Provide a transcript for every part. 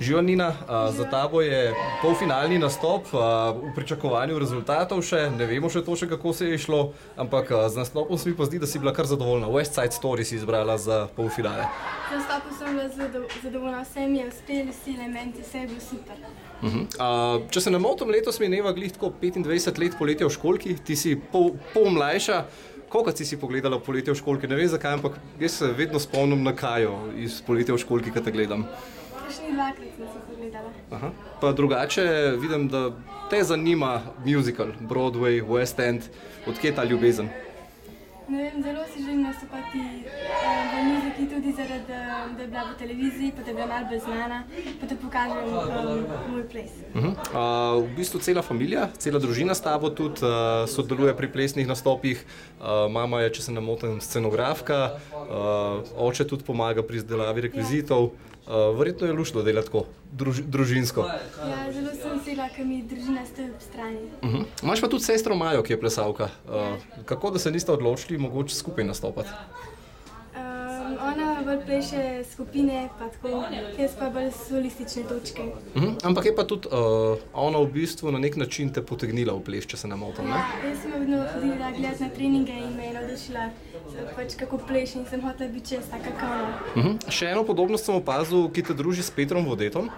Živijo, Nina, za tabo je polfinalni nastop, v pričakovanju rezultatov še, ne vemo še točno, kako se je šlo, ampak z nastopom se mi pa zdi, da si bila kar zadovoljna. West Side Story si izbrala za polfinale. Z nastopom sem bila zadovoljna, vse mi je uspelo, vsi elementi, vse je bilo super. Če se ne motim, letos mineva glih tako 25 let poletja v školki, ti si pol mlajša. Kolikokrat si pogledala Poletje v školki? Ne vem zakaj, ampak jaz se vedno spomnim na Kajo iz Poletja v školki, ko te gledam. Kakšnih dvakrat sem si pogledala. Aha. Pa drugače vidim, da te zanima musical, Broadway, West End. Odkje ta ljubezen? Ne vem, zelo si želim nastopati v muziki tudi zaradi, da je bila v televiziji, pa da je bila malo bolj znana, pa da pokažem moj ples. V bistvu cela familija, cela družina s tabo tudi sodeluje pri plesnih nastopih. Mama je, če se ne motim, scenografka, oče tudi pomaga pri izdelavi rekvizitov. Verjetno je luštno delati tako, družinsko. Ja, zelo sem vesela, ker mi družina stoji ob strani. Imaš pa tudi sestro Majo, ki je plesalka. Kako da se niste odločili mogoče skupaj nastopati? Ona bolj pleše skupine, pa tako, jaz pa bolj solistične točke. Ampak je pa tudi ona v bistvu na nek način te potegnila v ples, če se ne motim, ne? Jaz sem vedno hodila gledati na treninge in me je navdušila, pač kako pleše in sem hotela biti čez taka kao. Še eno podobnost sem opazil, ki te druži s Petrom Vodetom,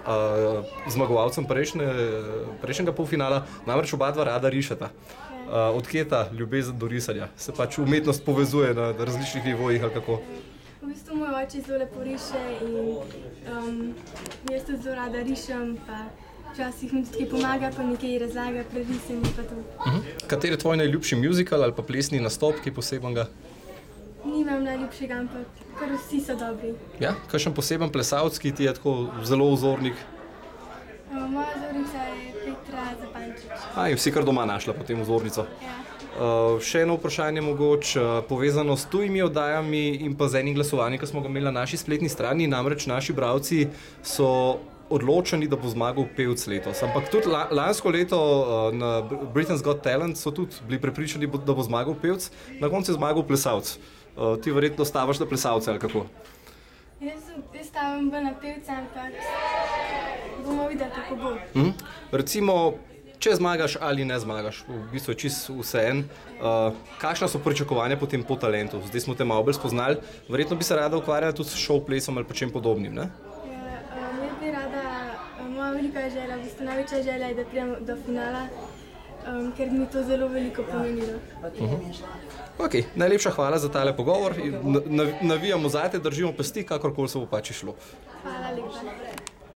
zmagovalcem prejšnjega polfinala, namreč oba dva rada rišeta. Odkje ta ljubezen do risanja? Se pač umetnost povezuje na različnih nivojih ali kako? V bistvu moj oče zelo lepo riše in jaz tudi zelo rada rišem, pa včasih mi tudi pomaga, pa mi kaj razlaga pri risanju pa to. Kateri je tvoj najljubši musical ali pa plesni nastop, ki je posebenega? Nimam najljubšega, ampak kar vsi so dobri. Ja, kakšen poseben plesalec, ki ti je tako zelo vzornik? Moja vzornica je Petra Zapančič. In vsi kar doma našla potem vzornico. Ja. Še eno vprašanje mogoče povezano s tujimi oddajami in pa z enim glasovanjem, ki smo ga imeli na naši spletni strani, namreč naši bralci so odločeni, da bo zmagal pevec letos. Ampak tudi lansko leto na Britain's Got Talent so tudi bili prepričani, da bo zmagal pevec, na koncu je zmagal plesalec. Ti verjetno stavaš na plesalce ali kako? Jaz stavim bolj na pevca, ampak bomo videli, kako bo. Recimo, če zmagaš ali ne zmagaš, v bistvu je čisto vseeno. Kakšna so pričakovanja potem po talentu? Zdaj smo te malo bolj spoznali, verjetno bi se rada ukvarjala tudi s showplesom ali pa čem podobnim, ne? Jaz bi rada, moja velika želja, v bistvu največja želja je, da pridem do finala, ker mi to zelo veliko pomenilo. Ok, najlepša hvala za tale pogovor. Navijamo zate, držimo pesti, kakorkoli se bo pač išlo. Hvala lepa.